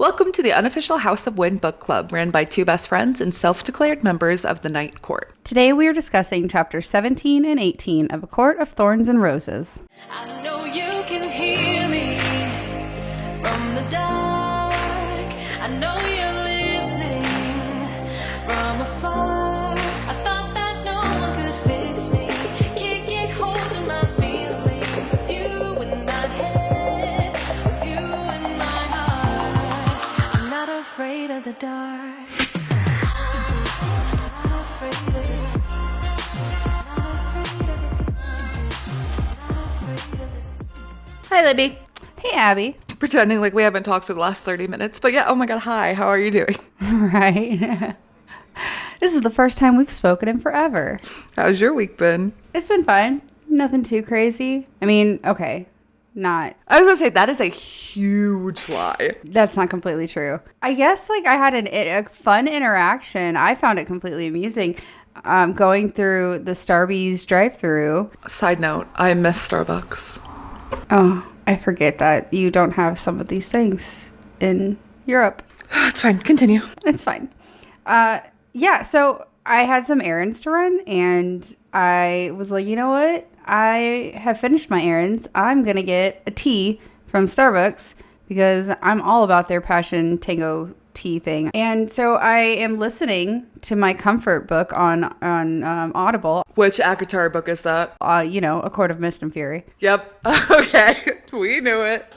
Welcome to the Unofficial House of Wind book club, ran by two best friends and self-declared members of the Night Court. Today we are discussing chapters 17 and 18 of A Court of Thorns and Roses. I know you can hear me from the dark. I know you're listening from afar. I thought that no one could fix me. Can't get hold of my feelings with you in my head, with you in my heart. I'm not afraid of the dark. Not afraid of it. Not afraid of it. Not afraid of it. Hi, Libby. Hey, Abby. Pretending like we haven't talked for the last 30 minutes, but yeah, oh my god, hi, how are you doing? Right. This is the first time we've spoken in forever. How's your week been? It's been fine. Nothing too crazy. I mean, okay, not. I was gonna say, that is a huge lie. That's not completely true. I guess like I had a fun interaction. I found it completely amusing. Going through the Starbucks drive-through. Side note, I miss Starbucks. Oh, I forget that you don't have some of these things in Europe. It's fine, continue. It's fine. Yeah, so I had some errands to run, and I was like, you know what? I have finished my errands. I'm going to get a tea from Starbucks because I'm all about their Passion Tango tea thing. And so I am listening to my comfort book on Audible. Which ACOTAR book is that? A Court of Mist and Fury. Yep, okay, we knew it.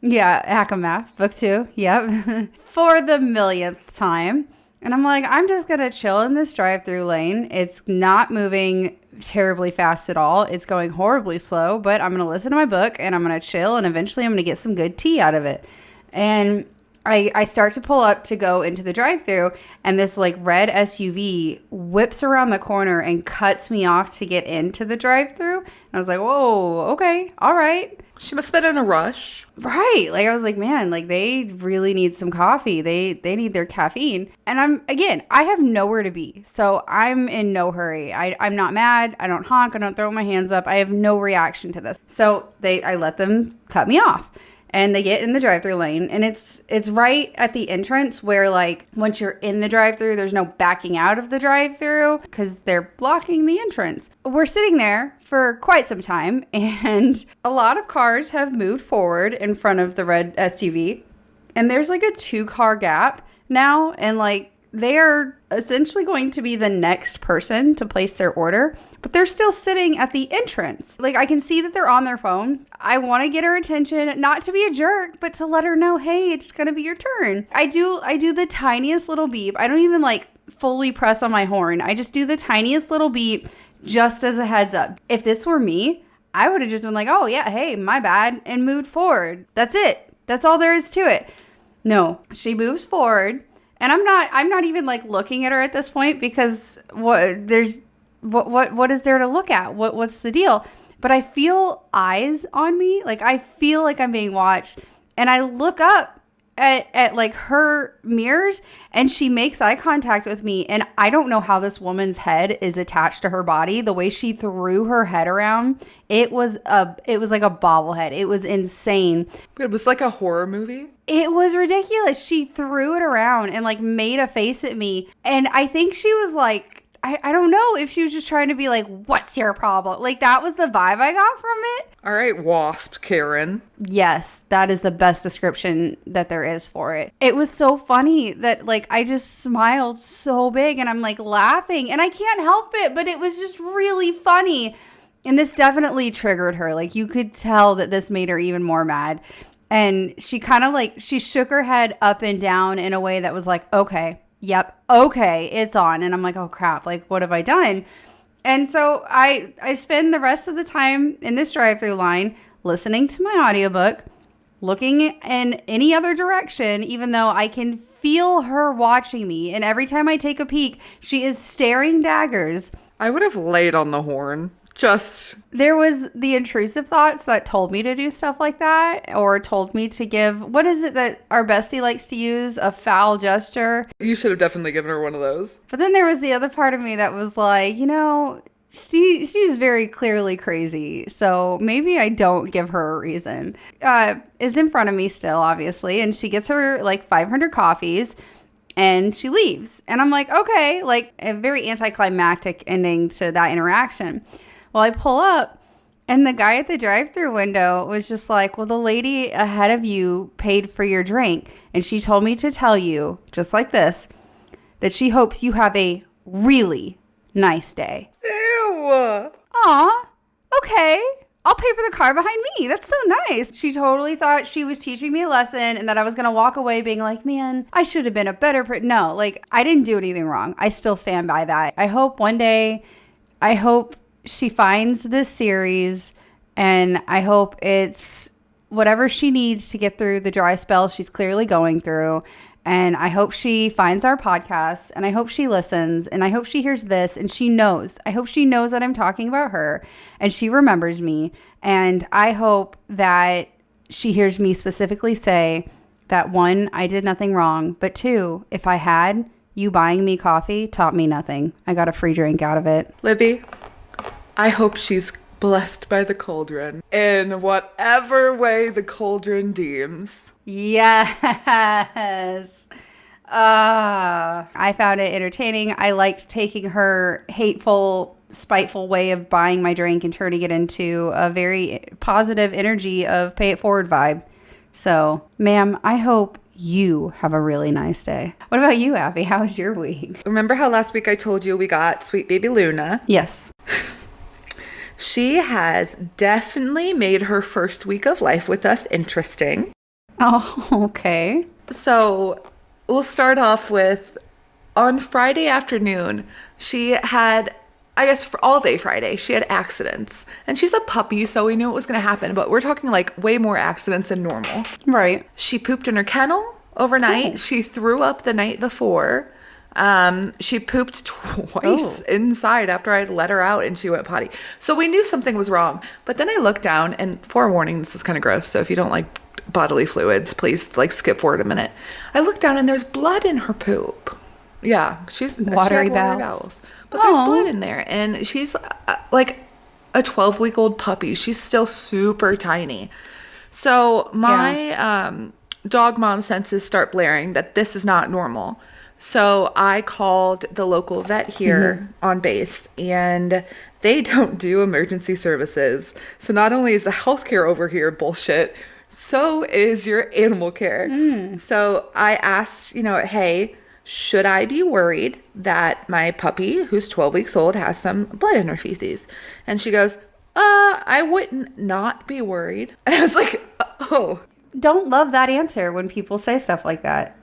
Yeah, Akamath, book 2. Yep. For the millionth time. And I'm like, I'm just going to chill in this drive-through lane. It's not moving terribly fast at all. It's going horribly slow, but I'm going to listen to my book and I'm going to chill, and eventually I'm going to get some good tea out of it. And I start to pull up to go into the drive-thru, and this like red SUV whips around the corner and cuts me off to get into the drive-thru. And I was like, whoa, okay, all right. She must have been in a rush. Right. Like I was like, man, like they really need some coffee. They need their caffeine. And I have nowhere to be. So I'm in no hurry. I'm not mad. I don't honk. I don't throw my hands up. I have no reaction to this. So I let them cut me off. And they get in the drive-thru lane, and it's right at the entrance where, like, once you're in the drive-thru, there's no backing out of the drive-thru because they're blocking the entrance. We're sitting there for quite some time, and a lot of cars have moved forward in front of the red SUV, and there's like a 2-car gap now, and like they are essentially going to be the next person to place their order, but they're still sitting at the entrance. Like I can see that they're on their phone. I want to get her attention, not to be a jerk, but to let her know, hey, it's going to be your turn. I do the tiniest little beep. I don't even like fully press on my horn. I just do the tiniest little beep just as a heads up. If this were me, I would have just been like, oh yeah, hey, my bad, and moved forward. That's it. That's all there is to it. No, she moves forward. And I'm not even like looking at her at this point because what is there to look at? What's the deal? But I feel eyes on me. Like I feel like I'm being watched, and I look up at like her mirrors, and she makes eye contact with me, and I don't know how this woman's head is attached to her body. The way she threw her head around, it was like a bobblehead. It was insane. It was like a horror movie. It was ridiculous. She threw it around and like made a face at me. And I think she was like, I don't know if she was just trying to be like, what's your problem? Like that was the vibe I got from it. All right, wasp Karen. Yes, that is the best description that there is for it. It was so funny that like I just smiled so big, and I'm like laughing, and I can't help it, but it was just really funny. And this definitely triggered her. Like you could tell that this made her even more mad. And she kind of like, she shook her head up and down in a way that was like, okay, yep, okay, it's on. And I'm like, oh crap, like what have I done? And so I spend the rest of the time in this drive-thru line listening to my audiobook, looking in any other direction, even though I can feel her watching me. And every time I take a peek, she is staring daggers. I would have laid on the horn. There was the intrusive thoughts that told me to do stuff like that, or told me to give, what is it that our bestie likes to use? A foul gesture. You should have definitely given her one of those. But then there was the other part of me that was like, she's very clearly crazy. So maybe I don't give her a reason. Is in front of me still, obviously, and she gets her like 500 coffees and she leaves. And I'm like, okay, like a very anticlimactic ending to that interaction. Well, I pull up and the guy at the drive-thru window was just like, well, the lady ahead of you paid for your drink. And she told me to tell you, just like this, that she hopes you have a really nice day. Ew. Aw, okay. I'll pay for the car behind me. That's so nice. She totally thought she was teaching me a lesson and that I was going to walk away being like, man, I should have been a better No, like I didn't do anything wrong. I still stand by that. I hope one day, she finds this series and I hope it's whatever she needs to get through the dry spell she's clearly going through. And I hope she finds our podcast and I hope she listens and I hope she hears this and she knows. I hope she knows that I'm talking about her and she remembers me. And I hope that she hears me specifically say that 1, I did nothing wrong. But 2, if I had, you buying me coffee taught me nothing. I got a free drink out of it. Libby, I hope she's blessed by the cauldron in whatever way the cauldron deems. Yes. I found it entertaining. I liked taking her hateful, spiteful way of buying my drink and turning it into a very positive energy of pay it forward vibe. So, ma'am, I hope you have a really nice day. What about you, Abby? How was your week? Remember how last week I told you we got sweet baby Luna? Yes. She has definitely made her first week of life with us interesting. Oh, okay. So we'll start off with on Friday afternoon, she had, I guess for all day Friday, she had accidents. And she's a puppy, so we knew it was going to happen. But we're talking like way more accidents than normal. Right. She pooped in her kennel overnight. Oh. She threw up the night before. She pooped twice inside after I'd let her out and she went potty. So we knew something was wrong. But then I looked down and forewarning, this is kind of gross. So if you don't like bodily fluids, please like skip forward a minute. I looked down and there's blood in her poop. Yeah, she had Watery bowels. But there's blood in there. And she's like a 12-week-old puppy. She's still super tiny. So my dog mom senses start blaring that this is not normal. So I called the local vet here on base, and they don't do emergency services. So not only is the healthcare over here bullshit, so is your animal care. So I asked, hey, should I be worried that my puppy, who's 12 weeks old, has some blood in her feces? And she goes, I wouldn't not be worried. And I was like, oh. Don't love that answer when people say stuff like that.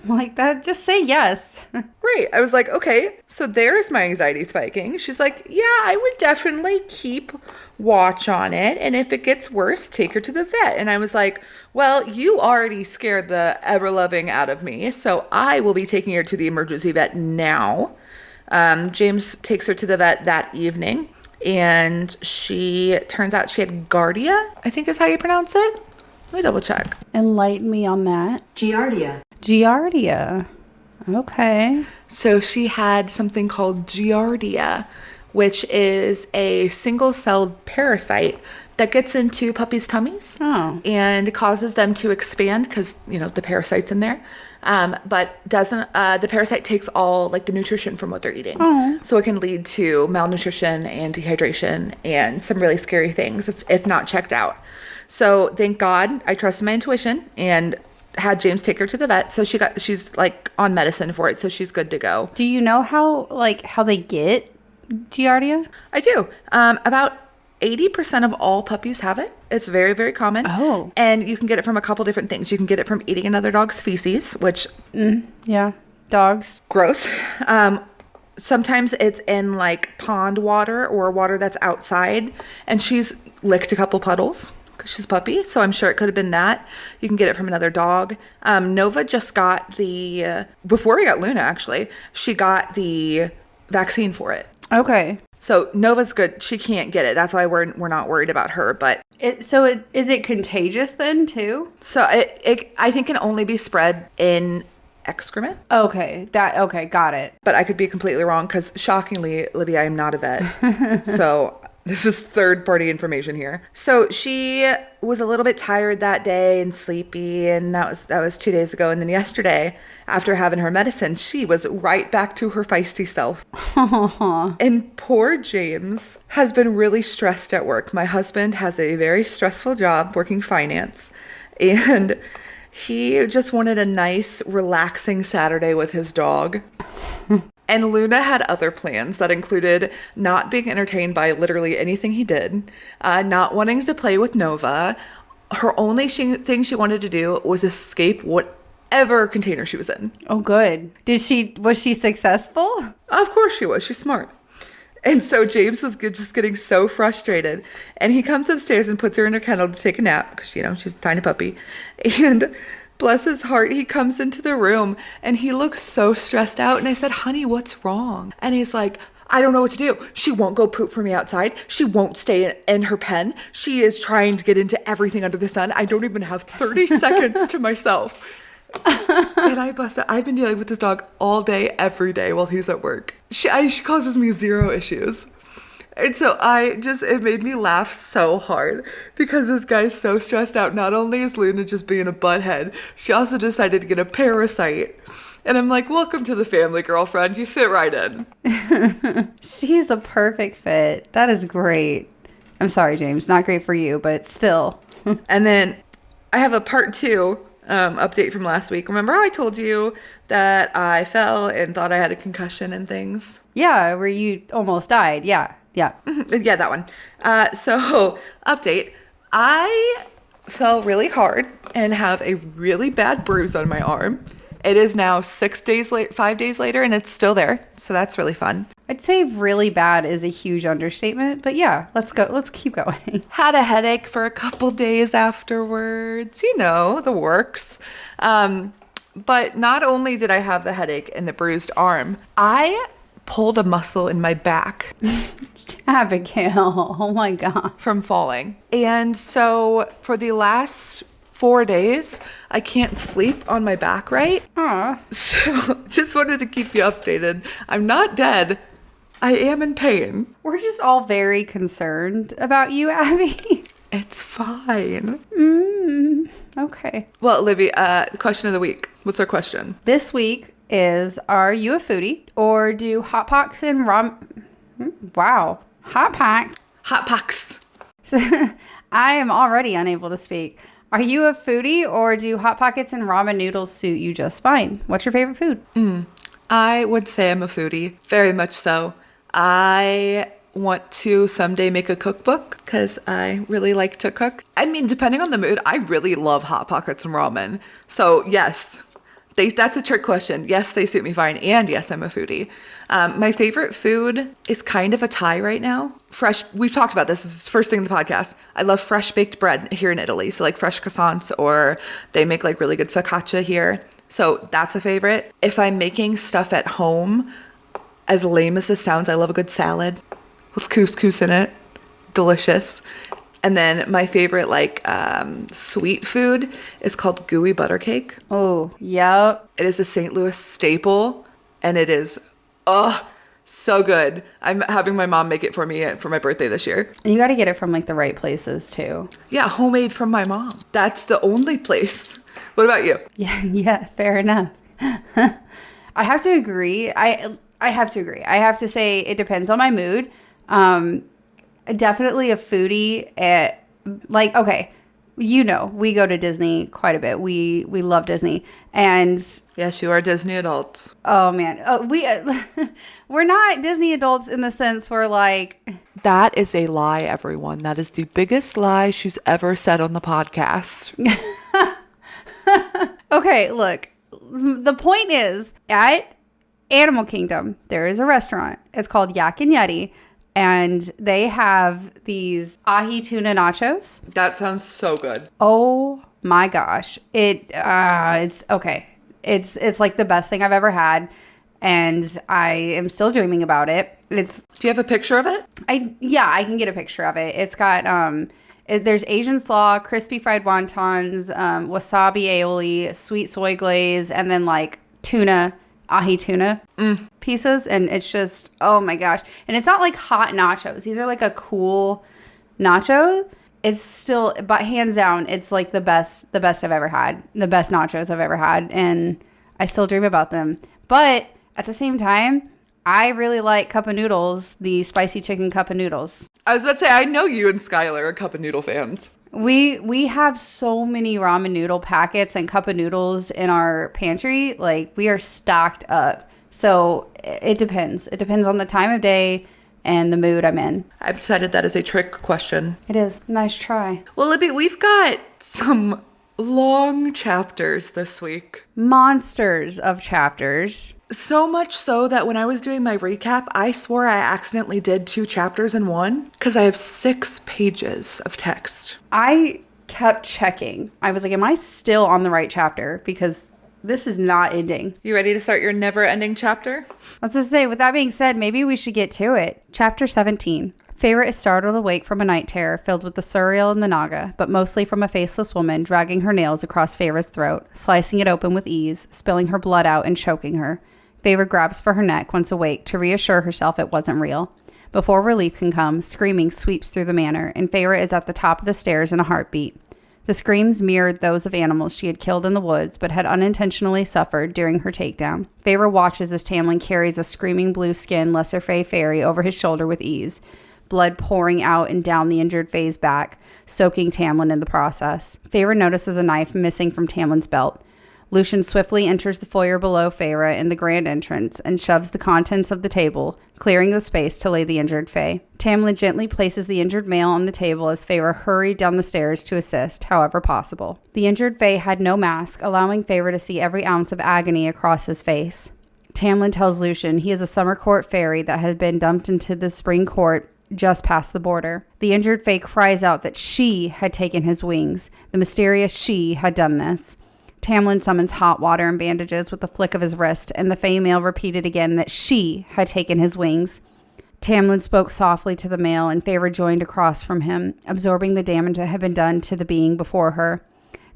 Like that, just say yes. Right. I was like, okay, so there's my anxiety spiking. She's like, yeah, I would definitely keep watch on it. And if it gets worse, take her to the vet. And I was like, well, you already scared the ever-loving out of me. So I will be taking her to the emergency vet now. James takes her to the vet that evening. And turns out she had Giardia, I think is how you pronounce it. Let me double check. Enlighten me on that. Giardia. Giardia. Okay. So she had something called Giardia, which is a single-celled parasite that gets into puppies' tummies and causes them to expand because, the parasite's in there. But doesn't, the parasite takes all like the nutrition from what they're eating. So it can lead to malnutrition and dehydration and some really scary things if not checked out. So thank God I trusted my intuition and had James take her to the vet. So she's like on medicine for it. So she's good to go. Do you know how they get Giardia? I do. About 80% of all puppies have it. It's very, very common. Oh. And you can get it from a couple different things. You can get it from eating another dog's feces, which... yeah. Dogs. Gross. Sometimes it's in like pond water or water that's outside. And she's licked a couple puddles because she's a puppy. So I'm sure it could have been that. You can get it from another dog. Nova just got before we got Luna, actually, she got the vaccine for it. Okay. So Nova's good. She can't get it. That's why we're not worried about her. But Is it contagious then too? so it I think can only be spread in excrement. Okay, got it. But I could be completely wrong because shockingly, Libby, I am not a vet. So this is third-party information here. So she was a little bit tired that day and sleepy, and that was 2 days ago. And then yesterday, after having her medicine, she was right back to her feisty self. And poor James has been really stressed at work. My husband has a very stressful job working finance, and he just wanted a nice, relaxing Saturday with his dog. And Luna had other plans that included not being entertained by literally anything he did, not wanting to play with Nova. Her only thing she wanted to do was escape whatever container she was in. Oh, good. Was she successful? Of course she was. She's smart. And so James was just getting so frustrated. And he comes upstairs and puts her in her kennel to take a nap because, she's a tiny puppy. And bless his heart, he comes into the room and he looks so stressed out. And I said, honey, what's wrong? And he's like, I don't know what to do. She won't go poop for me outside. She won't stay in her pen. She is trying to get into everything under the sun. I don't even have 30 seconds to myself. And I busted. I've been dealing with this dog all day, every day while he's at work. She causes me zero issues. And so it made me laugh so hard because this guy's so stressed out. Not only is Luna just being a butthead, she also decided to get a parasite. And I'm like, welcome to the family, girlfriend. You fit right in. She's a perfect fit. That is great. I'm sorry, James. Not great for you, but still. And then I have a part 2 update from last week. Remember how I told you that I fell and thought I had a concussion and things? Yeah, where you almost died. Yeah. Yeah, that one. So, update. I fell really hard and have a really bad bruise on my arm. It is now 5 days later, and it's still there. So that's really fun. I'd say really bad is a huge understatement, but yeah, let's go. Let's keep going. Had a headache for a couple days afterwards. The works. But not only did I have the headache and the bruised arm, I pulled a muscle in my back. Abigail, oh my God. From falling. And so for the last 4 days, I can't sleep on my back right. So just wanted to keep you updated. I'm not dead. I am in pain. We're just all very concerned about you, Abby. It's fine. Okay. Well, Libby, question of the week. What's our question? This week is, are you a foodie or do Hot Pockets and Wow. Hot Pockets. Hot Pockets. I am already unable to speak. Are you a foodie or do Hot Pockets and ramen noodles suit you just fine? What's your favorite food? I would say I'm a foodie. Very much so. I want to someday make a cookbook because I really like to cook. I mean, depending on the mood, I really love Hot Pockets and ramen. So yes, that's a trick question. Yes, they suit me fine. And yes, I'm a foodie. My favorite food is kind of a tie right now. Fresh, we've talked about this. This is the first thing in the podcast. I love fresh baked bread here in Italy. So like fresh croissants, or they make like really good focaccia here. So that's a favorite. If I'm making stuff at home, as lame as this sounds, I love a good salad with couscous in it. Delicious. And then my favorite sweet food is called gooey butter cake. Oh, yep. It is a St. Louis staple, and it is, so good. I'm having my mom make it for me for my birthday this year. And you got to get it from the right places too. Yeah, homemade from my mom. That's the only place. What about you? Yeah, fair enough. I have to agree. I have to agree. I have to say it depends on my mood. Definitely a foodie. Okay, we go to Disney quite a bit. We love Disney, and yes, you are Disney adults. Oh man, we're not Disney adults in the sense where That is a lie, everyone. That is the biggest lie she's ever said on the podcast. Okay, look. The point is, at Animal Kingdom, there is a restaurant. It's called Yak and Yeti. And they have these ahi tuna nachos. That sounds so good. Oh my gosh. It's okay. It's like the best thing I've ever had. And I am still dreaming about it. Do you have a picture of it? I can get a picture of it. It's got, there's Asian slaw, crispy fried wontons, wasabi aioli, sweet soy glaze, and then tuna, ahi tuna pieces. And it's just, oh my gosh. And it's not like hot nachos. These are like a cool nacho. It's still, but hands down, it's like the best I've ever had. The best nachos I've ever had. And I still dream about them. But at the same time, I really like cup of noodles, the spicy chicken cup of noodles. I was about to say, I know you and Skylar are cup of noodle fans. We have so many ramen noodle packets and cup of noodles in our pantry. Like, we are stocked up. So it depends. It depends on the time of day and the mood I'm in. I've decided that is a trick question. It is. Nice try. Well, Libby, we've got some long chapters this week. Monsters of chapters. So much so that when I was doing my recap, I swore I accidentally did 2 chapters in one because I have 6 pages of text. I kept checking. I was like, am I still on the right chapter? Because this is not ending. You ready to start your never-ending chapter? I was going to say, with that being said, maybe we should get to it. Chapter 17. Feyre is startled awake from a night terror filled with the surreal and the naga, but mostly from a faceless woman dragging her nails across Feyre's throat, slicing it open with ease, spilling her blood out and choking her. Feyre grabs for her neck once awake to reassure herself it wasn't real. Before relief can come, screaming sweeps through the manor, and Feyre is at the top of the stairs in a heartbeat. The screams mirrored those of animals she had killed in the woods but had unintentionally suffered during her takedown. Feyre watches as Tamlin carries a screaming blue-skinned lesser fae fairy over his shoulder with ease, blood pouring out and down the injured fae's back, soaking Tamlin in the process. Feyre notices a knife missing from Tamlin's belt. Lucian swiftly enters the foyer below Feyre in the grand entrance and shoves the contents of the table, clearing the space to lay the injured fae. Tamlin gently places the injured male on the table as Feyre hurried down the stairs to assist, however possible. The injured fae had no mask, allowing Feyre to see every ounce of agony across his face. Tamlin tells Lucian he is a summer court fairy that had been dumped into the spring court just past the border. The injured fae cries out that she had taken his wings. The mysterious she had done this. Tamlin summons hot water and bandages with a flick of his wrist, and the fae male repeated again that she had taken his wings. Tamlin spoke softly to the male, and Feyre joined across from him, absorbing the damage that had been done to the being before her.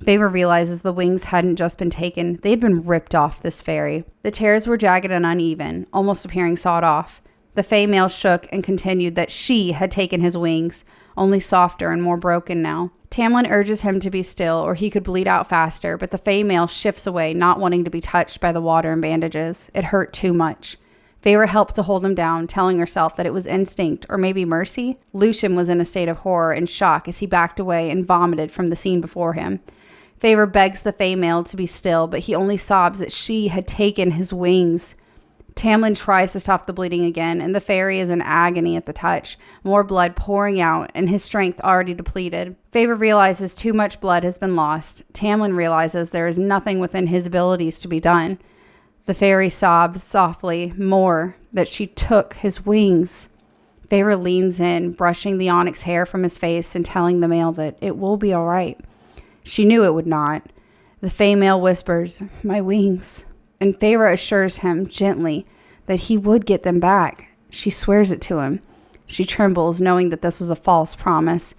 Feyre realizes the wings hadn't just been taken, they had been ripped off this fairy. The tears were jagged and uneven, almost appearing sawed off. The fae male shook and continued that she had taken his wings, only softer and more broken now. Tamlin urges him to be still or he could bleed out faster, but the fae male shifts away, not wanting to be touched by the water and bandages. It hurt too much. Feyre helped to hold him down, telling herself that it was instinct or maybe mercy. Lucian was in a state of horror and shock as he backed away and vomited from the scene before him. Feyre begs the fae male to be still, but he only sobs that she had taken his wings. Tamlin tries to stop the bleeding again, and the fairy is in agony at the touch, more blood pouring out, and his strength already depleted. Feyre realizes too much blood has been lost. Tamlin realizes there is nothing within his abilities to be done. The fairy sobs softly, more, that she took his wings. Feyre leans in, brushing the onyx hair from his face and telling the male that it will be all right. She knew it would not. The fae male whispers, "My wings." And Feyre assures him gently that he would get them back. She swears it to him. She trembles, knowing that this was a false promise.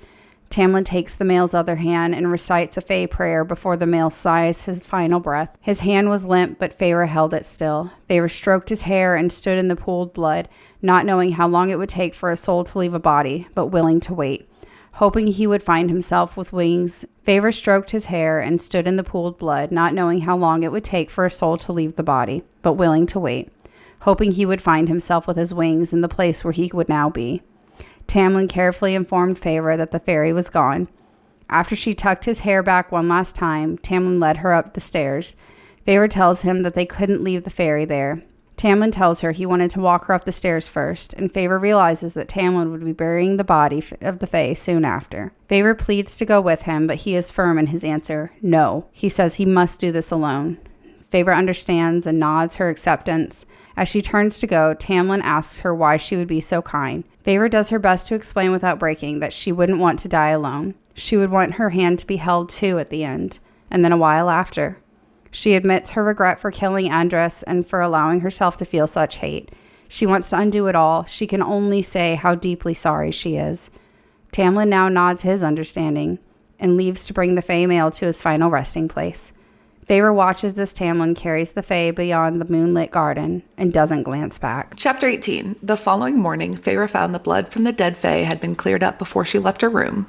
Tamlin takes the male's other hand and recites a fae prayer before the male sighs his final breath. His hand was limp, but Feyre held it still. Feyre stroked his hair and stood in the pooled blood, not knowing how long it would take for a soul to leave a body, but willing to wait. Hoping he would find himself with wings, Feyre stroked his hair and stood in the pooled blood, not knowing how long it would take for a soul to leave the body, but willing to wait. Hoping he would find himself with his wings in the place where he would now be. Tamlin carefully informed Feyre that the fairy was gone. After she tucked his hair back one last time, Tamlin led her up the stairs. Feyre tells him that they couldn't leave the fairy there. Tamlin tells her he wanted to walk her up the stairs first, and Feyre realizes that Tamlin would be burying the body of the fae soon after. Feyre pleads to go with him, but he is firm in his answer, no. He says he must do this alone. Feyre understands and nods her acceptance. As she turns to go, Tamlin asks her why she would be so kind. Feyre does her best to explain without breaking that she wouldn't want to die alone. She would want her hand to be held too at the end, and then a while after. She admits her regret for killing Andres and for allowing herself to feel such hate. She wants to undo it all. She can only say how deeply sorry she is. Tamlin now nods his understanding and leaves to bring the fae male to his final resting place. Feyre watches as Tamlin carries the Fae beyond the moonlit garden and doesn't glance back. Chapter 18. The following morning, Feyre found the blood from the dead Fae had been cleared up before she left her room.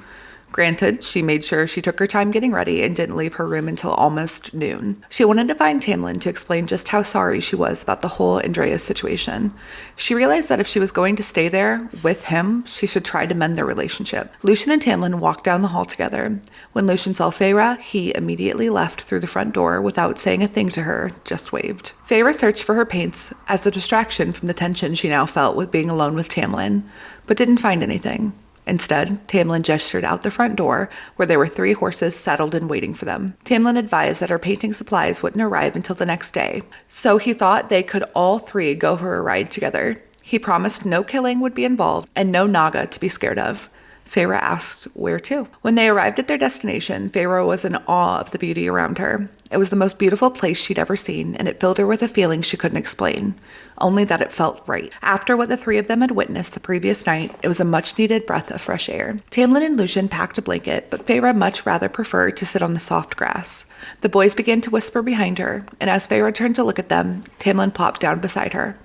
Granted, she made sure she took her time getting ready and didn't leave her room until almost noon. She wanted to find Tamlin to explain just how sorry she was about the whole Andreas situation. She realized that if she was going to stay there with him, she should try to mend their relationship. Lucian and Tamlin walked down the hall together. When Lucian saw Feyre, he immediately left through the front door without saying a thing to her, just waved. Feyre searched for her paints as a distraction from the tension she now felt with being alone with Tamlin, but didn't find anything. Instead, Tamlin gestured out the front door, where there were 3 horses saddled and waiting for them. Tamlin advised that her painting supplies wouldn't arrive until the next day, so he thought they could all 3 go for a ride together. He promised no killing would be involved and no Naga to be scared of. Feyre asked where to. When they arrived at their destination, Feyre was in awe of the beauty around her. It was the most beautiful place she'd ever seen, and it filled her with a feeling she couldn't explain, only that it felt right. After what the 3 of them had witnessed the previous night, it was a much-needed breath of fresh air. Tamlin and Lucian packed a blanket, but Feyre much rather preferred to sit on the soft grass. The boys began to whisper behind her, and as Feyre turned to look at them, Tamlin plopped down beside her.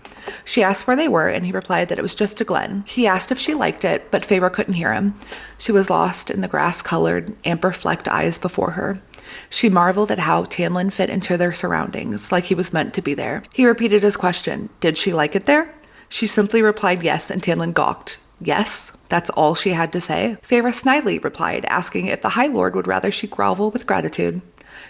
She asked where they were, and he replied that it was just a glen. He asked if she liked it, but Feyre couldn't hear him. She was lost in the grass-colored, amber-flecked eyes before her. She marveled at how Tamlin fit into their surroundings, like he was meant to be there. He repeated his question, did she like it there? She simply replied yes, and Tamlin gawked. Yes? That's all she had to say? Feyre snidely replied, asking if the High Lord would rather she grovel with gratitude.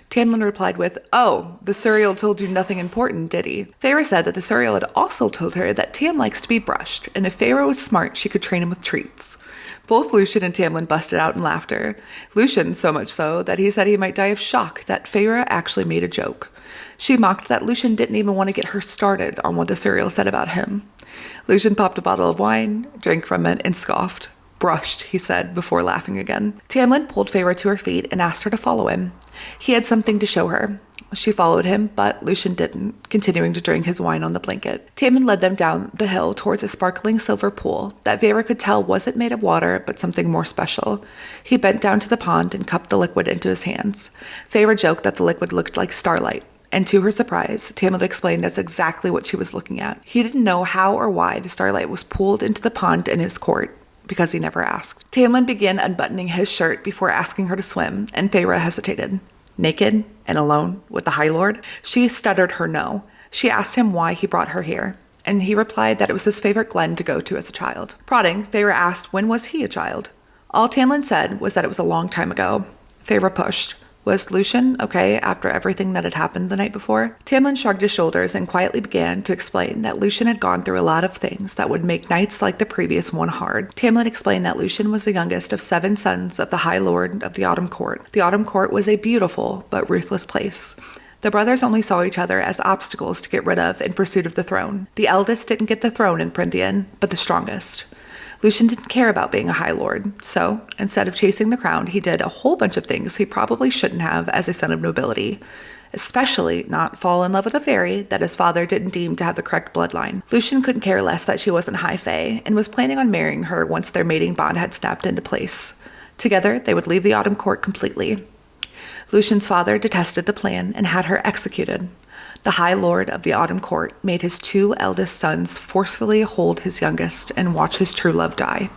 Tamlin replied with, "Oh, the Suriel told you nothing important, did he?" Feyre said that the Suriel had also told her that Tam likes to be brushed, and if Feyre was smart, she could train him with treats. Both Lucian and Tamlin busted out in laughter. Lucian so much so that he said he might die of shock that Feyre actually made a joke. She mocked that Lucian didn't even want to get her started on what the Suriel said about him. Lucian popped a bottle of wine, drank from it, and scoffed. "Brushed," he said, before laughing again. Tamlin pulled Feyre to her feet and asked her to follow him. He had something to show her. She followed him, but Lucian didn't, continuing to drink his wine on the blanket. Tamlin led them down the hill towards a sparkling silver pool that Feyre could tell wasn't made of water, but something more special. He bent down to the pond and cupped the liquid into his hands. Feyre joked that the liquid looked like starlight, and to her surprise, Tamlin explained that's exactly what she was looking at. He didn't know how or why the starlight was pulled into the pond in his court, because he never asked. Tamlin began unbuttoning his shirt before asking her to swim, and Feyre hesitated. Naked and alone with the High Lord? She stuttered her no. She asked him why he brought her here, and he replied that it was his favorite glen to go to as a child. Prodding, Feyre asked when was he a child? All Tamlin said was that it was a long time ago. Feyre pushed. Was Lucian okay after everything that had happened the night before? Tamlin shrugged his shoulders and quietly began to explain that Lucian had gone through a lot of things that would make nights like the previous one hard. Tamlin explained that Lucian was the youngest of 7 sons of the High Lord of the Autumn Court. The Autumn Court was a beautiful but ruthless place. The brothers only saw each other as obstacles to get rid of in pursuit of the throne. The eldest didn't get the throne in Prythian, but the strongest. Lucian didn't care about being a High Lord, so instead of chasing the crown, he did a whole bunch of things he probably shouldn't have as a son of nobility, especially not fall in love with a fairy that his father didn't deem to have the correct bloodline. Lucian couldn't care less that she wasn't High Fae, and was planning on marrying her once their mating bond had snapped into place. Together, they would leave the Autumn Court completely. Lucian's father detested the plan and had her executed. The High Lord of the Autumn Court made his 2 eldest sons forcefully hold his youngest and watch his true love die.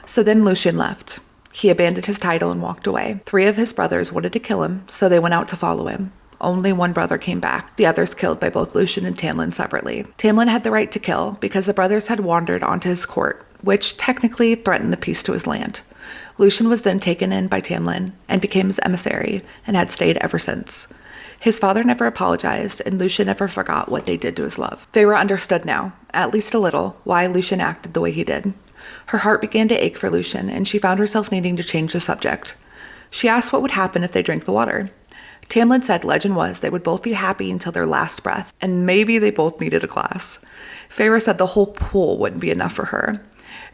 So then Lucian left. He abandoned his title and walked away. 3 of his brothers wanted to kill him, so they went out to follow him. Only 1 brother came back, the others killed by both Lucian and Tamlin separately. Tamlin had the right to kill because the brothers had wandered onto his court, which technically threatened the peace to his land. Lucian was then taken in by Tamlin and became his emissary and had stayed ever since. His father never apologized, and Lucian never forgot what they did to his love. Feyre understood now, at least a little, why Lucian acted the way he did. Her heart began to ache for Lucian, and she found herself needing to change the subject. She asked what would happen if they drank the water. Tamlin said legend was they would both be happy until their last breath, and maybe they both needed a glass. Feyre said the whole pool wouldn't be enough for her.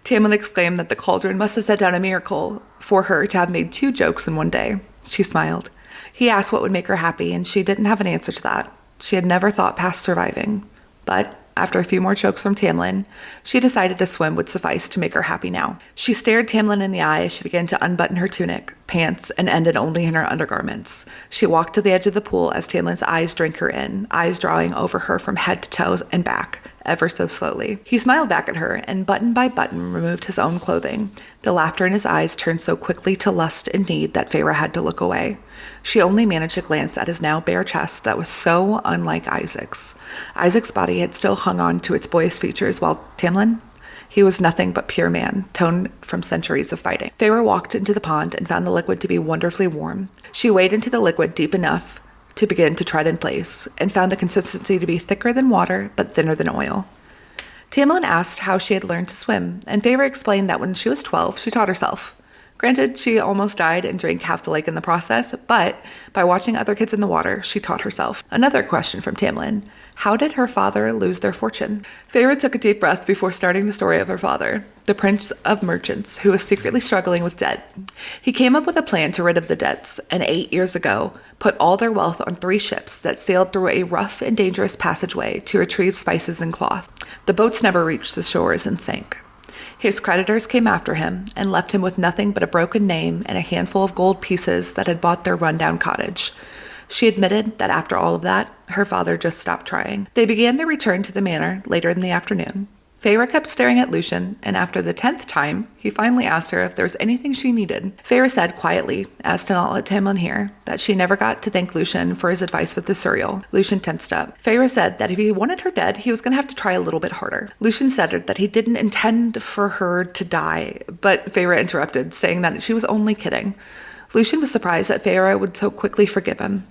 Tamlin exclaimed that the cauldron must have set down a miracle for her to have made 2 jokes in one day. She smiled. He asked what would make her happy, and she didn't have an answer to that. She had never thought past surviving. But after a few more jokes from Tamlin, she decided a swim would suffice to make her happy now. She stared Tamlin in the eye as she began to unbutton her tunic, pants and ended only in her undergarments. She walked to the edge of the pool as Tamlin's eyes drank her in, eyes drawing over her from head to toes and back, ever so slowly. He smiled back at her and button by button removed his own clothing. The laughter in his eyes turned so quickly to lust and need that Feyre had to look away. She only managed to glance at his now bare chest that was so unlike Isaac's. Isaac's body had still hung on to its boyish features, while Tamlin, he was nothing but pure man, toned from centuries of fighting. Feyre walked into the pond and found the liquid to be wonderfully warm. She waded into the liquid deep enough to begin to tread in place, and found the consistency to be thicker than water, but thinner than oil. Tamlin asked how she had learned to swim, and Feyre explained that when she was 12, she taught herself. Granted, she almost died and drank half the lake in the process, but by watching other kids in the water, she taught herself. Another question from Tamlin: how did her father lose their fortune? Feyre took a deep breath before starting the story of her father, the prince of merchants, who was secretly struggling with debt. He came up with a plan to rid of the debts, and 8 years ago, put all their wealth on 3 ships that sailed through a rough and dangerous passageway to retrieve spices and cloth. The boats never reached the shores and sank. His creditors came after him and left him with nothing but a broken name and a handful of gold pieces that had bought their rundown cottage. She admitted that after all of that, her father just stopped trying. They began their return to the manor later in the afternoon. Feyre kept staring at Lucien, and after the 10th time, he finally asked her if there was anything she needed. Feyre said quietly, as to not let Tamlin hear, that she never got to thank Lucien for his advice with the cereal. Lucien tensed up. Feyre said that if he wanted her dead, he was going to have to try a little bit harder. Lucien said that he didn't intend for her to die, but Feyre interrupted, saying that she was only kidding. Lucien was surprised that Feyre would so quickly forgive him.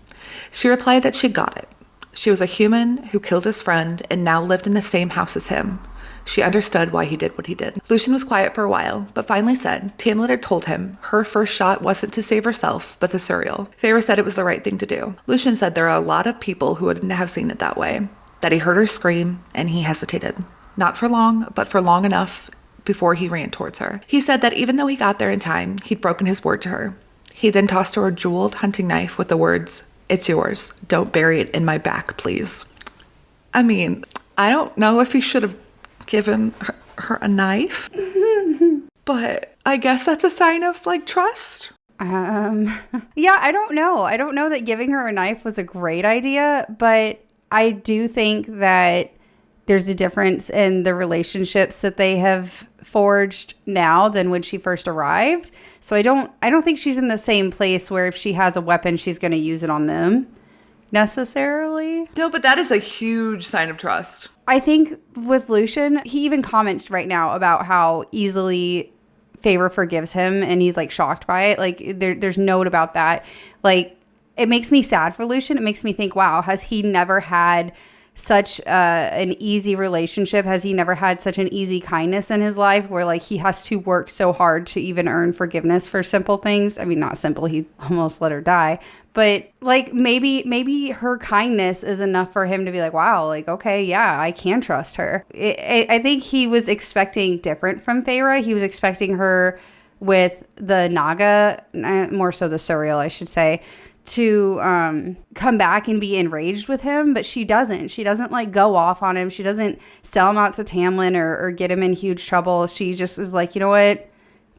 She replied that she got it. She was a human who killed his friend and now lived in the same house as him. She understood why he did what he did. Lucien was quiet for a while, but finally said Tamlin had told him her first shot wasn't to save herself, but the cereal. Feyre said it was the right thing to do. Lucien said there are a lot of people who wouldn't have seen it that way, that he heard her scream, and he hesitated. Not for long, but for long enough before he ran towards her. He said that even though he got there in time, he'd broken his word to her. He then tossed her a jeweled hunting knife with the words, "It's yours. Don't bury it in my back, please." I mean, I don't know if he should have given her a knife, but I guess that's a sign of trust. Yeah, I don't know. I don't know that giving her a knife was a great idea, but I do think that there's a difference in the relationships that they have forged now than when she first arrived. So I don't think she's in the same place where if she has a weapon, she's going to use it on them necessarily. No, but that is a huge sign of trust. I think with Lucien, he even comments right now about how easily Feyre forgives him, and he's shocked by it. There's note about that. It makes me sad for Lucien. It makes me think, wow, has he never had such an easy relationship? Has he never had such an easy kindness in his life where he has to work so hard to even earn forgiveness for simple things? I mean, not simple. He almost let her die. But maybe her kindness is enough for him to be wow, okay, yeah, I can trust her. I think he was expecting different from Feyre. He was expecting her with the Naga, more so the Suriel, I should say, to come back and be enraged with him, but she doesn't. She doesn't go off on him. She doesn't sell him out to Tamlin or get him in huge trouble. She just is you know what?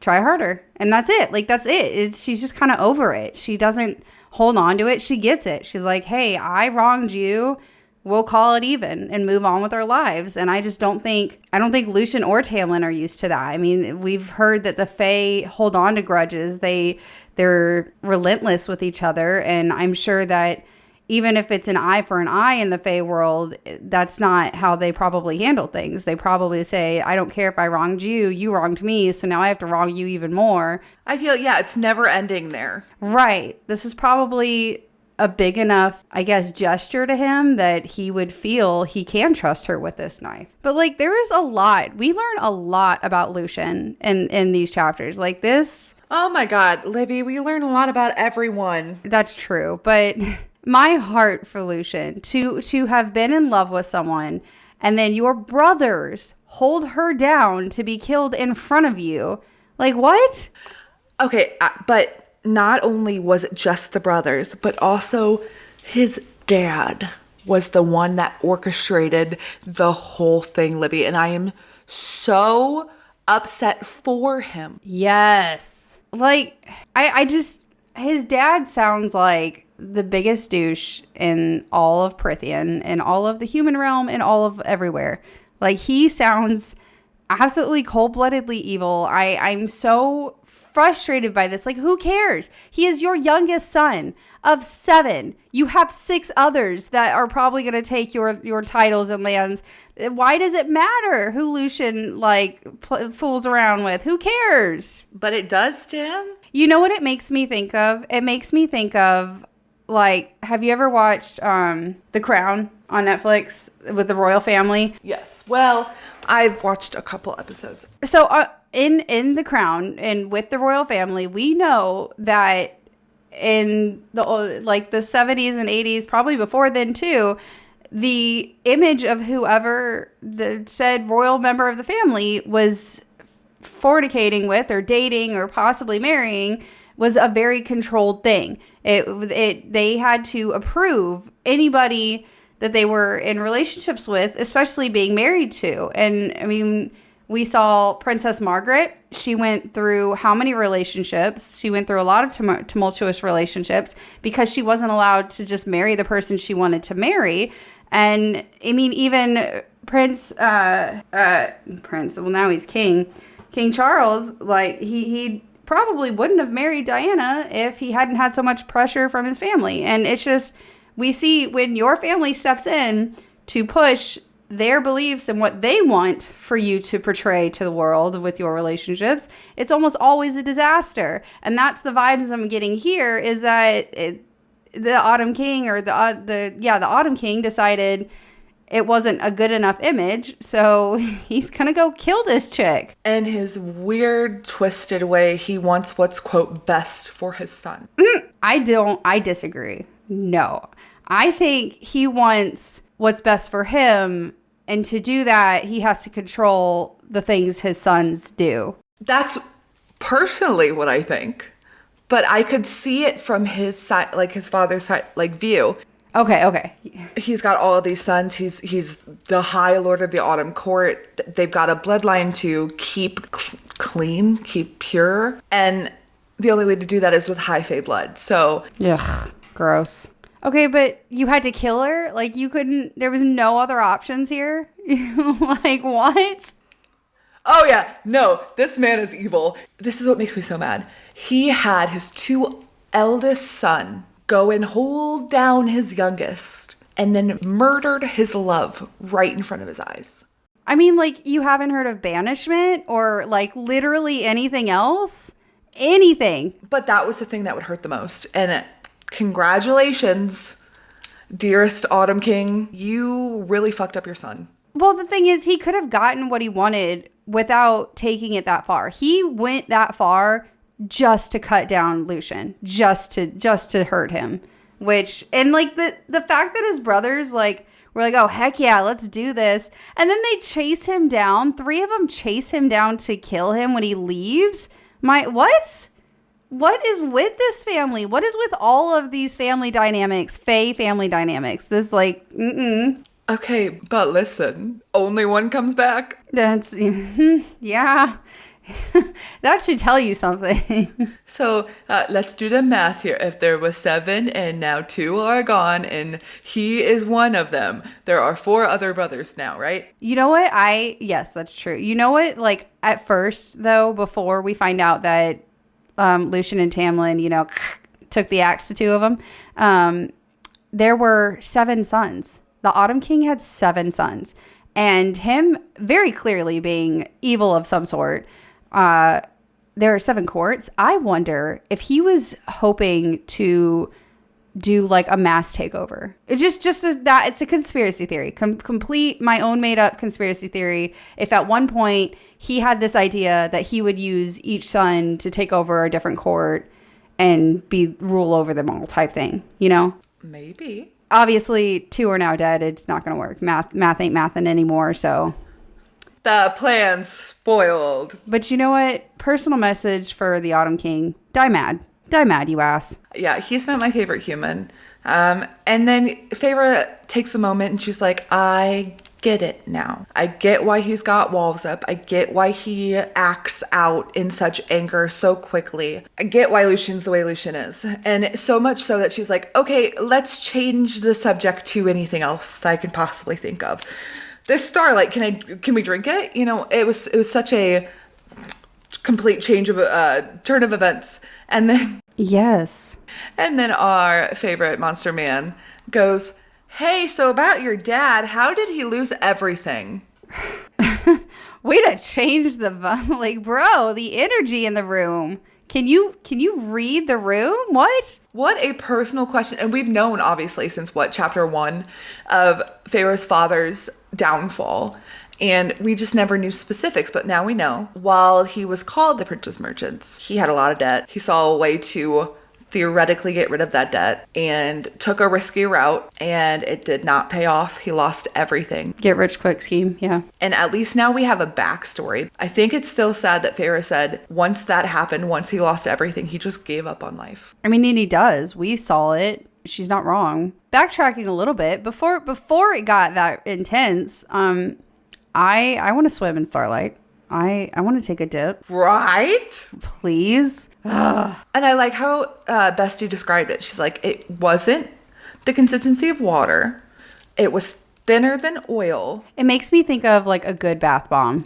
Try harder. And that's it. That's it. She's just kind of over it. She doesn't hold on to it. She gets it. She's hey, I wronged you. We'll call it even and move on with our lives. And I don't think Lucien or Tamlin are used to that. I mean, we've heard that the Fae hold on to grudges. They're relentless with each other. And I'm sure that even if it's an eye for an eye in the Fae world, that's not how they probably handle things. They probably say, I don't care if I wronged you, you wronged me, so now I have to wrong you even more. I feel, it's never ending there. Right. This is probably a big enough, I guess, gesture to him that he would feel he can trust her with this knife. But there is a lot. We learn a lot about Lucien in these chapters. This. Oh my God, Libby, we learn a lot about everyone. That's true. But my heart for Lucien, to have been in love with someone and then your brothers hold her down to be killed in front of you. What? Okay, but not only was it just the brothers, but also his dad was the one that orchestrated the whole thing, Libby. And I am so upset for him. Yes. Like, I just, his dad sounds like the biggest douche in all of Prithian, in all of the human realm, and all of everywhere. Like, he sounds absolutely cold-bloodedly evil. I'm so frustrated by this. Like, who cares? He is your youngest son of 7. You have 6 others that are probably going to take your titles and lands. Why does it matter who Lucian, like, fools around with? Who cares? But it does to him. You know what it makes me think of? It makes me think of, like, have you ever watched The Crown on Netflix with the royal family? Yes. Well, I've watched a couple episodes. So in The Crown and with the royal family, we know that in the 70s and 80s, probably before then too, the image of whoever the said royal member of the family was fornicating with or dating or possibly marrying was a very controlled thing. They had to approve anybody that they were in relationships with, especially being married to. And I mean, we saw Princess Margaret. She went through how many relationships? She went through a lot of tumultuous relationships because she wasn't allowed to just marry the person she wanted to marry. And I mean, even Prince, well, now he's King Charles, like he probably wouldn't have married Diana if he hadn't had so much pressure from his family. And it's just, we see when your family steps in to push their beliefs and what they want for you to portray to the world with your relationships, it's almost always a disaster. And that's the vibes I'm getting here, is that the Autumn King or the Autumn King decided it wasn't a good enough image, so he's gonna go kill this chick. In his weird, twisted way, he wants what's, quote, best for his son. I disagree. No. I think he wants what's best for him, and to do that, he has to control the things his sons do. That's personally what I think. But I could see it from his side, like his father's side, like view. Okay. He's got all of these sons. He's the High Lord of the Autumn Court. They've got a bloodline to keep clean, keep pure. And the only way to do that is with high fae blood. So, ugh, gross. Okay, but you had to kill her? Like, you couldn't, there was no other options here? Like, what? oh yeah, no, this man is evil. This is what makes me so mad. He had his 2 eldest son go and hold down his youngest and then murdered his love right in front of his eyes. I mean, like, you haven't heard of banishment or, like, literally anything else? Anything. But that was the thing that would hurt the most. And congratulations, dearest Autumn King. You really fucked up your son. Well, the thing is, he could have gotten what he wanted without taking it that far. He went that far just to cut down Lucian, just to hurt him. Which, and like the fact that his brothers like were like, oh heck yeah, let's do this, and then they chase him down. 3 of them chase him down to kill him when he leaves. What is with this family? What is with all of these family dynamics, fae family dynamics? This like, Okay, but listen, only one comes back. That's, yeah. That should tell you something. So let's do the math here. If there was 7 and now 2 are gone and he is one of them, there are 4 other brothers now, right? You know what? Yes, that's true. You know what? Like at first though, before we find out that Lucian and Tamlin, took the axe to 2 of them, there were 7 sons. The Autumn King had 7 sons, and him very clearly being evil of some sort. There are 7 courts. I wonder if he was hoping to do like a mass takeover. It's a conspiracy theory, complete my own made up conspiracy theory. If at one point he had this idea that he would use each son to take over a different court and rule over them all type thing, Maybe. Obviously 2 are now dead. It's not going to work. Math ain't mathin' anymore. So the plan's spoiled. But you know what? Personal message for the Autumn King. Die mad. Die mad, you ass. Yeah, he's not my favorite human. And then Feyre takes a moment and she's like, I get it now. I get why he's got walls up. I get why he acts out in such anger so quickly. I get why Lucian's the way Lucian is. And so much so that she's like, okay, let's change the subject to anything else I can possibly think of. This Starlight, can we drink it? You know, it was such a complete change of turn of events. And then Yes. and then our favorite monster man goes, hey, so about your dad, how did he lose everything? Way to change the like, bro, the energy in the room. Can you read the room? What a personal question. And we've known, obviously, since chapter 1 of Pharaoh's father's downfall. And we just never knew specifics, but now we know. While he was called the Prince of Merchants, he had a lot of debt. He saw a way to theoretically get rid of that debt and took a risky route, and it did not pay off. He lost everything. Get rich quick scheme, yeah. And at least now we have a backstory. I think it's still sad that Pharaoh said once that happened, once he lost everything, he just gave up on life. I mean, and he does. We saw it. She's not wrong. Backtracking a little bit, before it got that intense, I want to swim in Starlight. I want to take a dip. Right? Please. And I like how Bestie described it. She's like, it wasn't the consistency of water. It was thinner than oil. It makes me think of like a good bath bomb.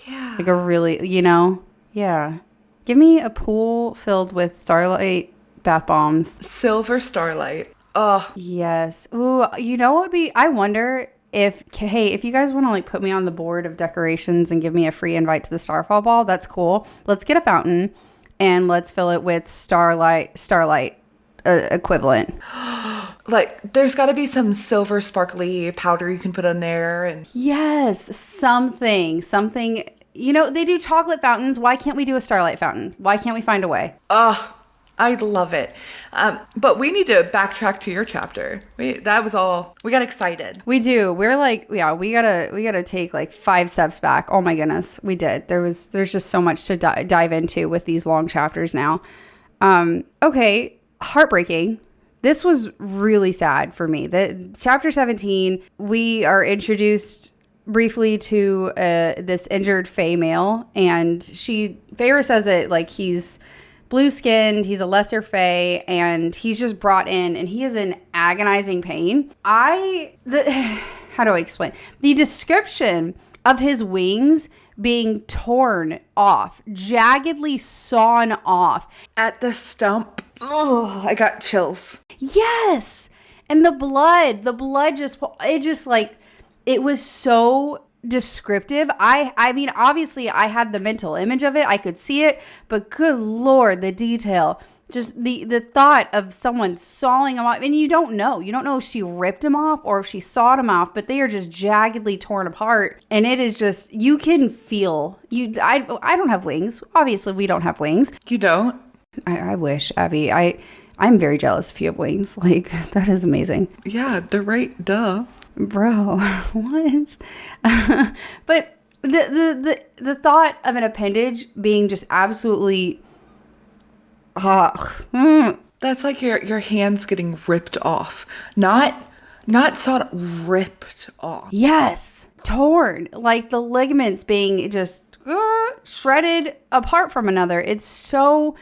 Yeah. Like a really, yeah. Give me a pool filled with Starlight bath bombs. Silver Starlight. Oh, Yes. Ooh, you know what would be, I wonder if you guys want to like put me on the board of decorations and give me a free invite to the Starfall Ball, that's cool. Let's get a fountain and let's fill it with Starlight equivalent. like there's got to be some silver sparkly powder you can put in there. And Yes, something. They do chocolate fountains. Why can't we do a Starlight fountain? Why can't we find a way? I love it. But we need to backtrack to your chapter. That was all. We got excited. We do. We're like, yeah, we gotta take like 5 steps back. Oh my goodness, we did. There's just so much to dive into with these long chapters now. Okay, heartbreaking. This was really sad for me. The chapter 17, we are introduced briefly to this injured Fae male, and Feyre says it like he's blue-skinned, he's a lesser Fae, and he's just brought in, and he is in agonizing pain. How do I explain? The description of his wings being torn off, jaggedly sawn off. At the stump. Oh, I got chills. Yes! And the blood it was so descriptive. I mean, obviously I had the mental image of it. I could see it, but good Lord, the detail. Just the thought of someone sawing him off, and you don't know if she ripped him off or if she sawed him off, but they are just jaggedly torn apart. And it is just, you can feel I don't have wings. Obviously we don't have wings. You don't? I wish, Abby. I'm very jealous if you have wings. Like, that is amazing. Yeah, they're right. Duh. Bro, what? But the thought of an appendage being just absolutely That's like your hands getting ripped off. Not sawed, ripped off. yes, torn, like the ligaments being just shredded apart from another. It's so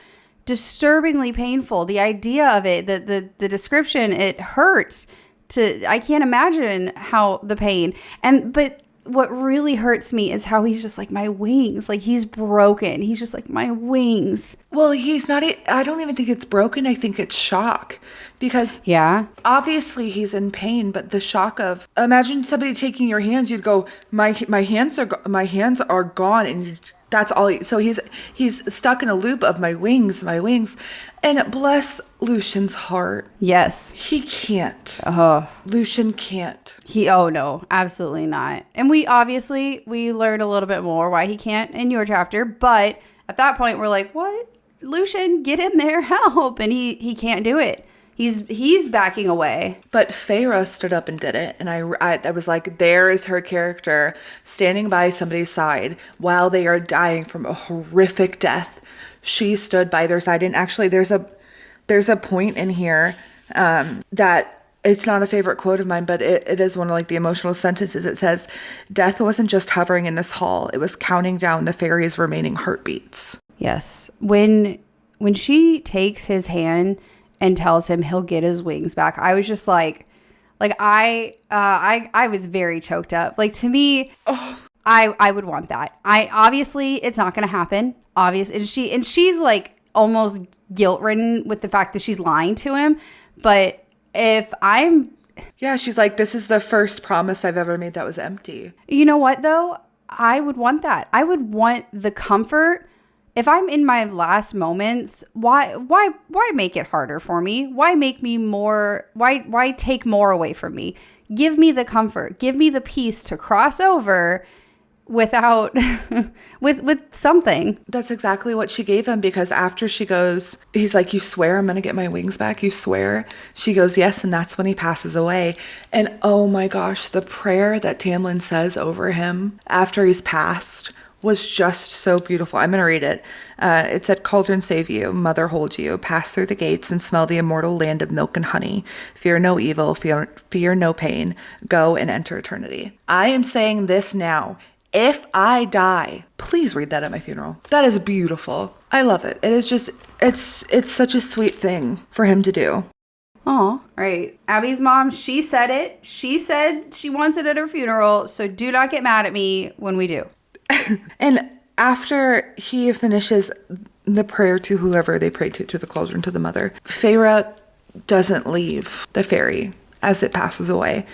disturbingly painful. The idea of it, the description, it hurts. I can't imagine how the pain. But what really hurts me is how he's just like, my wings, like he's broken. He's just like, my wings. Well, he's not. I don't even think it's broken. I think it's shock, because Yeah. obviously he's in pain. But the shock of, imagine somebody taking your hands. You'd go, my hands are gone, and that's all. So he's stuck in a loop of my wings, and bless Lucian's heart. Yes. He can't. Oh. Lucian can't. Oh no, absolutely not. And we learned a little bit more why he can't in your chapter, but at that point we're like, what? Lucian, get in there, help. And he can't do it. He's backing away. But Feyre stood up and did it. And I was like, there is her character standing by somebody's side while they are dying from a horrific death. She stood by their side. And actually there's a point in here that it's not a favorite quote of mine, but it is one of like the emotional sentences. It says, "Death wasn't just hovering in this hall. It was counting down the fairy's remaining heartbeats." Yes. When she takes his hand and tells him he'll get his wings back, I was just like I was very choked up. Like, to me, I would want that. Obviously it's not going to happen. Obvious, and she's like almost guilt ridden with the fact that she's lying to him. But if I'm, Yeah, she's like, "This is the first promise I've ever made that was empty." you know what though, I would want that. I would want the comfort. If I'm in my last moments, why make it harder for me? Why make me more? Why take more away from me? Give me the comfort. Give me the peace to cross over without with something. That's exactly what she gave him, because after she goes, he's like, "You swear I'm going to get my wings back? You swear?" She goes, "Yes." And that's when he passes away. And oh my gosh, the prayer that Tamlin says over him after he's passed was just so beautiful. I'm going to read it. It said, "Cauldron save you, mother hold you, pass through the gates and smell the immortal land of milk and honey. Fear no evil, fear no pain. Go and enter eternity." I am saying this now. If I die, please read that at my funeral. That is beautiful. I love it. It is just, it's such a sweet thing for him to do. Oh, right. Abby's mom, she said it. She said she wants it at her funeral. So do not get mad at me when we do. And after he finishes the prayer to whoever they prayed to the cauldron, to the mother, Feyre doesn't leave the fairy as it passes away.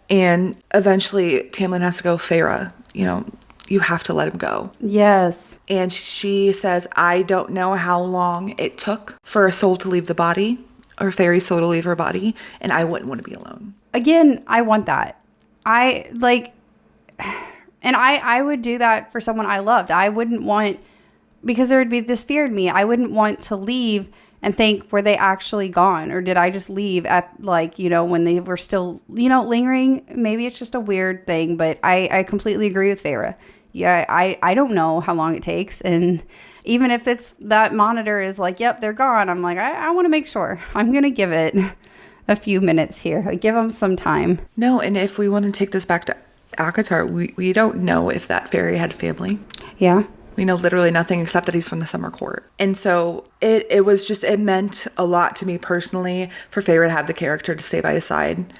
And eventually Tamlin has to go, "Feyre, you have to let him go." Yes. And she says, "I don't know how long it took for a soul to leave the body, or a fairy soul to leave her body, and I wouldn't want to be alone." Again, I want that. And I would do that for someone I loved. I wouldn't want, because there would be this fear in me. I wouldn't want to leave and think, were they actually gone? Or did I just leave at when they were still, lingering? Maybe it's just a weird thing, but I completely agree with Feyre. Yeah, I don't know how long it takes. And even if it's that monitor is like, "Yep, they're gone," I'm like, I want to make sure. I'm going to give it a few minutes here. Like, give them some time. No, and if we want to take this back to Akatar, we don't know if that fairy had family. Yeah. We know literally nothing except that he's from the Summer Court. And so it meant a lot to me personally for Feyre to have the character to stay by his side.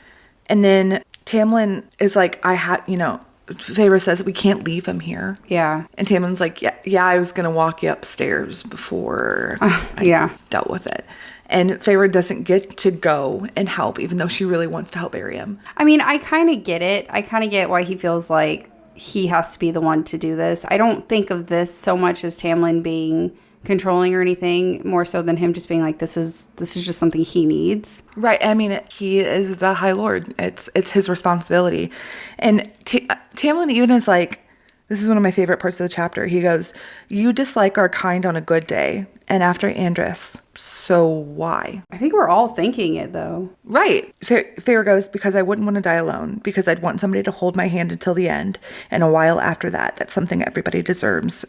And then Tamlin is like, Feyre says, "We can't leave him here." Yeah. And Tamlin's like, yeah, I was going to walk you upstairs before I dealt with it. And Feyre doesn't get to go and help, even though she really wants to help bury him. I mean, I kind of get it. I kind of get why he feels like he has to be the one to do this. I don't think of this so much as Tamlin being controlling or anything, more so than him just being like, this is just something he needs. Right. I mean, he is the High Lord. It's his responsibility. And Tamlin even is like, this is one of my favorite parts of the chapter. He goes, "You dislike our kind on a good day, and after Andress, so why?" I think we're all thinking it, though. Right. Feyre goes, "Because I wouldn't want to die alone, because I'd want somebody to hold my hand until the end, and a while after that. That's something everybody deserves.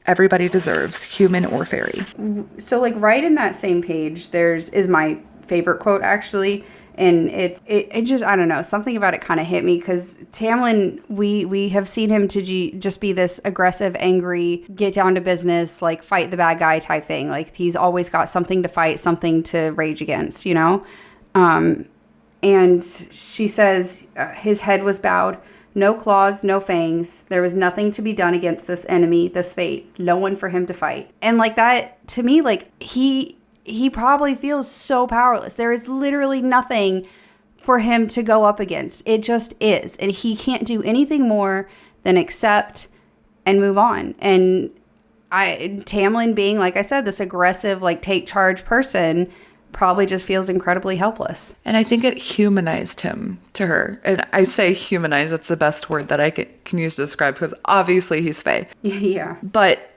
Everybody deserves, human or fairy." So, like, right in that same page, is my favorite quote, actually. And it just, I don't know, something about it kind of hit me, because Tamlin, we have seen him to just be this aggressive, angry, get down to business, like fight the bad guy type thing. Like, he's always got something to fight, something to rage against, And she says his head was bowed. No claws, no fangs. There was nothing to be done against this enemy, this fate. No one for him to fight. And like that, to me, like he probably feels so powerless. There is literally nothing for him to go up against. It just is. And he can't do anything more than accept and move on. And Tamlin being, like I said, this aggressive, like take charge person, probably just feels incredibly helpless. And I think it humanized him to her. And I say humanize, that's the best word that I can use to describe, because obviously he's Fae. Yeah. But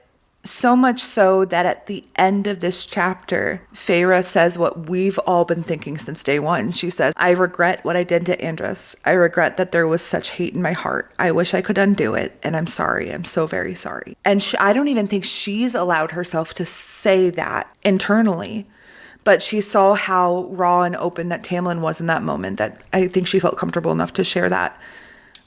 so much so that at the end of this chapter, Feyre says what we've all been thinking since day one. She says, "I regret what I did to Andress. I regret that there was such hate in my heart. I wish I could undo it. And I'm sorry. I'm so very sorry." And I don't even think she's allowed herself to say that internally. But she saw how raw and open that Tamlin was in that moment, that I think she felt comfortable enough to share that,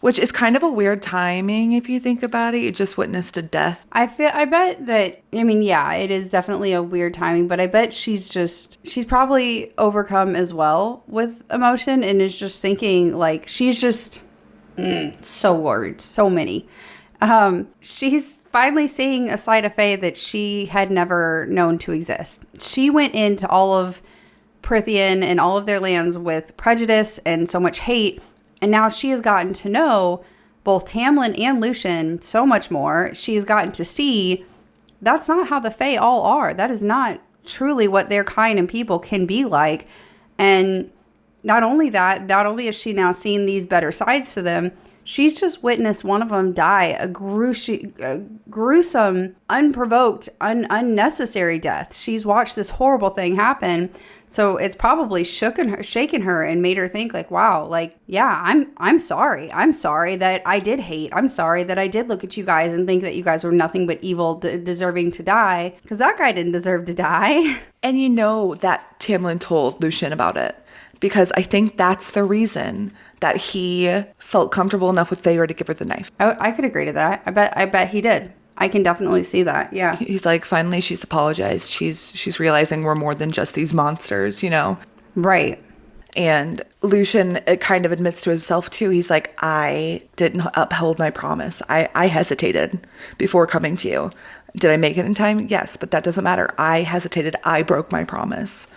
which is kind of a weird timing if you think about it. You just witnessed a death. I bet that, I mean, yeah, it is definitely a weird timing, but I bet she's probably overcome as well with emotion and is just thinking, like, she's just so worried, so many. She's finally seeing a side of Faye that she had never known to exist. She went into all of Prithian and all of their lands with prejudice and so much hate, and now she has gotten to know both Tamlin and Lucien so much more. She has gotten to see that's not how the Fae all are. That is not truly what their kind and people can be like. And not only has she now seen these better sides to them, she's just witnessed one of them die a gruesome, unprovoked, unnecessary death. She's watched this horrible thing happen. So it's probably shaken her and made her think like, wow, like, yeah, I'm sorry. I'm sorry that I did hate. I'm sorry that I did look at you guys and think that you guys were nothing but evil, deserving to die. Because that guy didn't deserve to die. And you know that Tamlin told Lucien about it, because I think that's the reason that he felt comfortable enough with Feyre to give her the knife. I could agree to that. I bet he did. I can definitely see that. Yeah. He's like, finally, she's apologized. She's realizing we're more than just these monsters, you know? Right. And Lucien kind of admits to himself, too. He's like, I didn't uphold my promise. I hesitated before coming to you. Did I make it in time? Yes, but that doesn't matter. I hesitated. I broke my promise.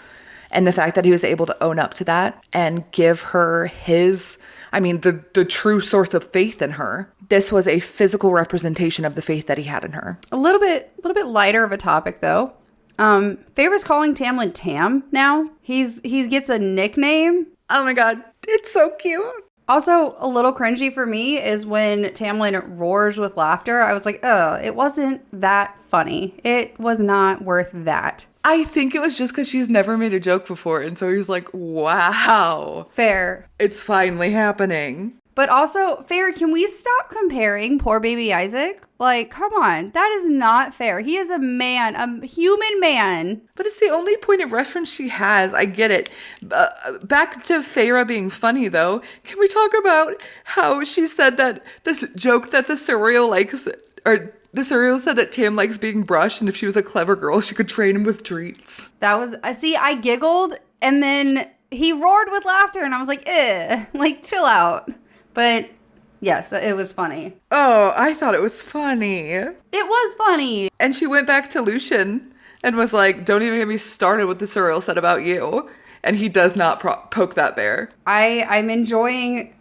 And the fact that he was able to own up to that and give her the true source of faith in her. This was a physical representation of the faith that he had in her. A little bit lighter of a topic, though. Feyre's calling Tamlin Tam now. He gets a nickname. Oh my God, it's so cute. Also, a little cringy for me is when Tamlin roars with laughter. I was like, oh, it wasn't that funny. It was not worth that. I think it was just because she's never made a joke before. And so he's like, wow. Fair. It's finally happening. But also, Fair, can we stop comparing poor baby Isaac? Like, come on. That is not fair. He is a man, a human man. But it's the only point of reference she has. I get it. Back to Feyre being funny, though. Can we talk about how she said that this joke that the Surreal likes, or the Surreal said that Tam likes being brushed, and if she was a clever girl, she could train him with treats. That was, I giggled, and then he roared with laughter, and I was like, like, chill out. But yes, it was funny. Oh, I thought it was funny. It was funny. And she went back to Lucien and was like, don't even get me started what the Surreal said about you. And he does not poke that bear. I'm enjoying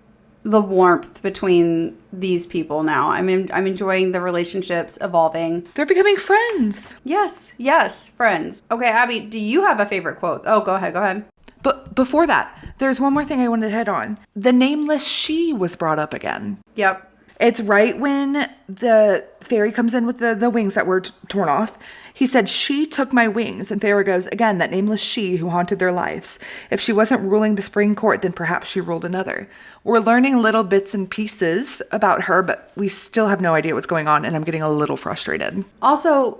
the warmth between these people now. I'm enjoying the relationships evolving. They're becoming friends. Yes, friends. Okay, Abby, do you have a favorite quote? Oh, go ahead. But before that, there's one more thing I wanted to hit on. The nameless she was brought up again. Yep. It's right when the fairy comes in with the wings that were torn off. He said, she took my wings. And Feyre goes, again, that nameless she who haunted their lives. If she wasn't ruling the spring court, then perhaps she ruled another. We're learning little bits and pieces about her, but we still have no idea what's going on. And I'm getting a little frustrated. Also,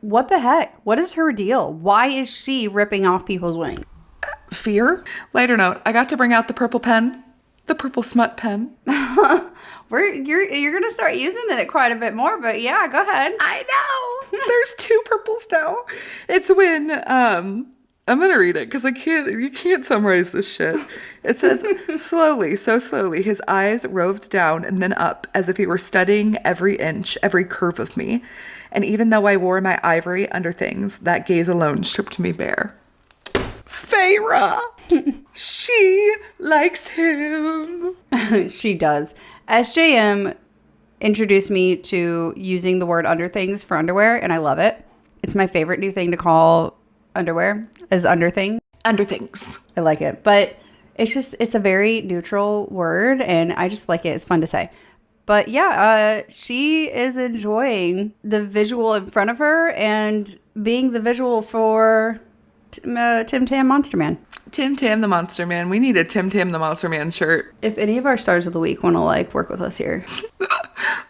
what the heck? What is her deal? Why is she ripping off people's wings? Fear? Lighter note, I got to bring out the purple pen. The purple smut pen. You're gonna start using it quite a bit more, but yeah, go ahead. I know. There's 2 purples now. It's when I'm gonna read it because you can't summarize this shit. It says, slowly, so slowly, his eyes roved down and then up as if he were studying every inch, every curve of me. And even though I wore my ivory under things, that gaze alone stripped me bare. Feyre! She likes him. She does. SJM introduced me to using the word under things for underwear, and I love it. It's my favorite new thing to call underwear, is under things. Under things. I like it. But it's a very neutral word, and I just like it. It's fun to say. But yeah, she is enjoying the visual in front of her and being the visual for Tim Tam Monster Man. Tim Tam the Monster Man. We need a Tim Tam the Monster Man shirt. If any of our stars of the week want to work with us here.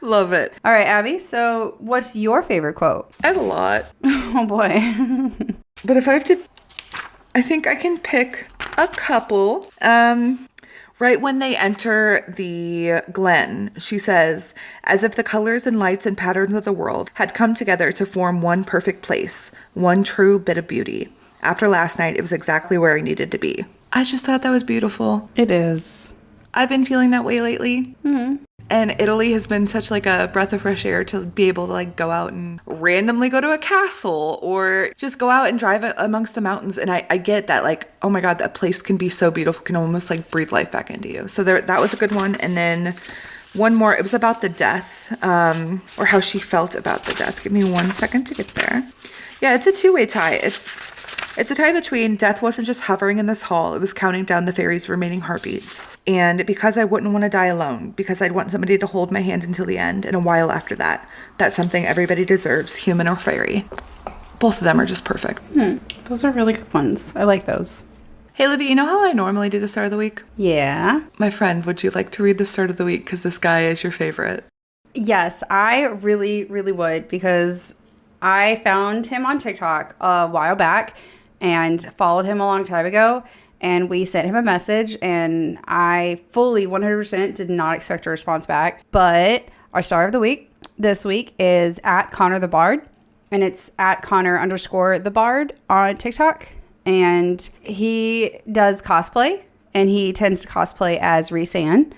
Love it. All right, Abby. So what's your favorite quote? I have a lot. Oh boy. But if I have to I think I can pick a couple. Right when they enter the glen, she says, as if the colors and lights and patterns of the world had come together to form one perfect place, one true bit of beauty. After last night, it was exactly where I needed to be. I just thought that was beautiful. It is. I've been feeling that way lately. Mm-hmm. And Italy has been such like a breath of fresh air to be able to like go out and randomly go to a castle or just go out and drive amongst the mountains. And I get that, like, oh my God, that place can be so beautiful, can almost like breathe life back into you. So that was a good one. And then one more, it was about the death, or how she felt about the death. Give me 1 second to get there. Yeah, it's a two-way tie. It's a tie between death wasn't just hovering in this hall, it was counting down the fairy's remaining heartbeats. And because I wouldn't want to die alone, because I'd want somebody to hold my hand until the end, and a while after that. That's something everybody deserves, human or fairy. Both of them are just perfect. Those are really good ones. I like those. Hey, Libby, you know how I normally do the start of the week? Yeah. My friend, would you like to read the start of the week? Because this guy is your favorite. Yes, I really, really would, because I found him on TikTok a while back and followed him a long time ago, and we sent him a message, and I fully 100% did not expect a response back. But our star of the week this week is at Connor the Bard, and it's at Connor_the Bard on TikTok, and he does cosplay, and he tends to cosplay as Rhys-Ann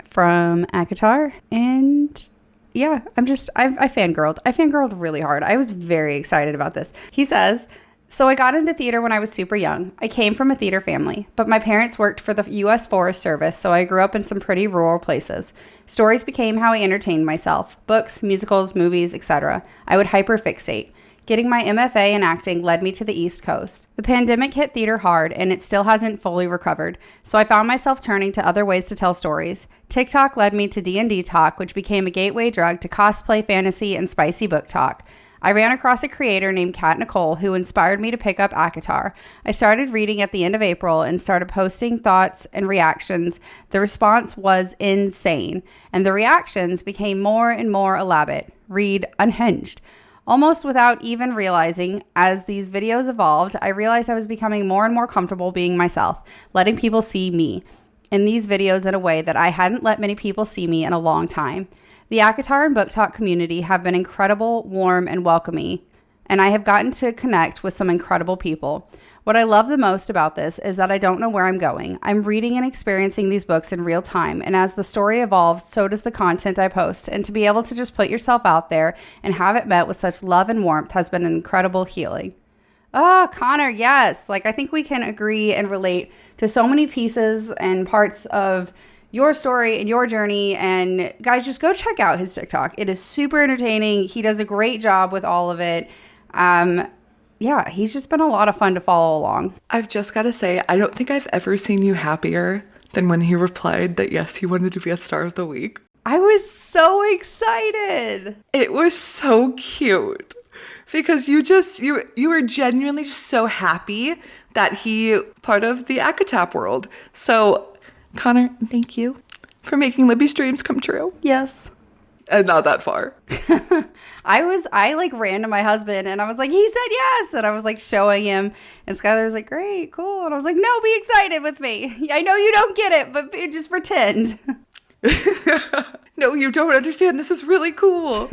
from ACOTAR, and yeah, I fangirled. I fangirled really hard. I was very excited about this. He says, so I got into theater when I was super young. I came from a theater family, but my parents worked for the U.S. Forest Service, so I grew up in some pretty rural places. Stories became how I entertained myself. Books, musicals, movies, etc. I would hyperfixate. Getting my MFA in acting led me to the East Coast. The pandemic hit theater hard, and it still hasn't fully recovered, so I found myself turning to other ways to tell stories. TikTok led me to D&D talk, which became a gateway drug to cosplay, fantasy, and spicy book talk. I ran across a creator named Kat Nicole who inspired me to pick up ACOTAR. I started reading at the end of April and started posting thoughts and reactions. The response was insane, and the reactions became more and more elaborate. Read unhinged. Almost without even realizing, as these videos evolved, I realized I was becoming more and more comfortable being myself, letting people see me in these videos in a way that I hadn't let many people see me in a long time. The ACOTAR and Book Talk community have been incredible, warm, and welcoming, and I have gotten to connect with some incredible people. What I love the most about this is that I don't know where I'm going. I'm reading and experiencing these books in real time, and as the story evolves, so does the content I post. And to be able to just put yourself out there and have it met with such love and warmth has been an incredible healing. Oh, Connor, yes. I think we can agree and relate to so many pieces and parts of your story and your journey. And guys, just go check out his TikTok. It is super entertaining. He does a great job with all of it. Yeah, he's just been a lot of fun to follow along. I've just got to say, I don't think I've ever seen you happier than when he replied that yes, he wanted to be a star of the week. I was so excited. It was so cute because you were genuinely just so happy that he part of the ACOTAP world. So Connor, thank you for making Libby's dreams come true. Yes. And not that far. I ran to my husband and I was like, he said yes. And I was showing him, and Skylar was like, great, cool. And I was like, no, be excited with me. I know you don't get it, but just pretend. No, you don't understand. This is really cool.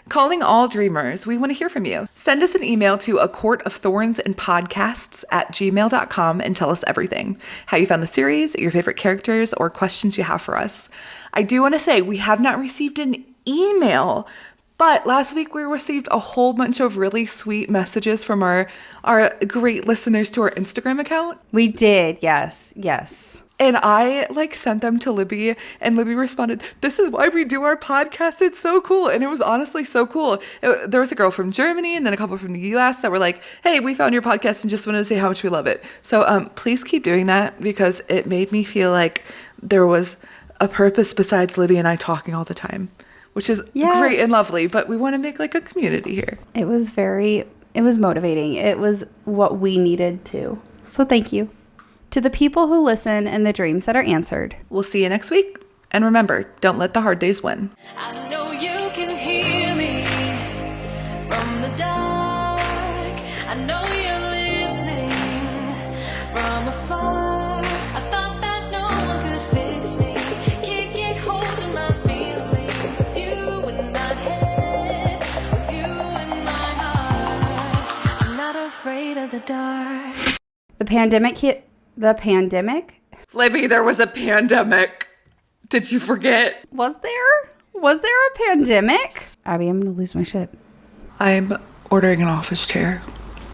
Calling all dreamers, we want to hear from you. Send us an email to acourtofthornsandpodcasts@gmail.com and tell us everything. How you found the series, your favorite characters, or questions you have for us. I do want to say we have not received an email, but last week we received a whole bunch of really sweet messages from our great listeners to our Instagram account. We did, yes. And I sent them to Libby, and Libby responded, this is why we do our podcast. It's so cool. And it was honestly so cool. There was a girl from Germany and then a couple from the US that were like, hey, we found your podcast and just wanted to say how much we love it. So please keep doing that, because it made me feel like there was a purpose besides Libby and I talking all the time, which is great and lovely. But we want to make a community here. It was motivating. It was what we needed to. So thank you. To the people who listen and the dreams that are answered. We'll see you next week. And remember, don't let the hard days win. I know you can hear me from the dark. I know you're listening. The pandemic hit. The pandemic? Libby, there was a pandemic. Did you forget? Was there? Was there a pandemic? Abby, I'm going to lose my shit. I'm ordering an office chair.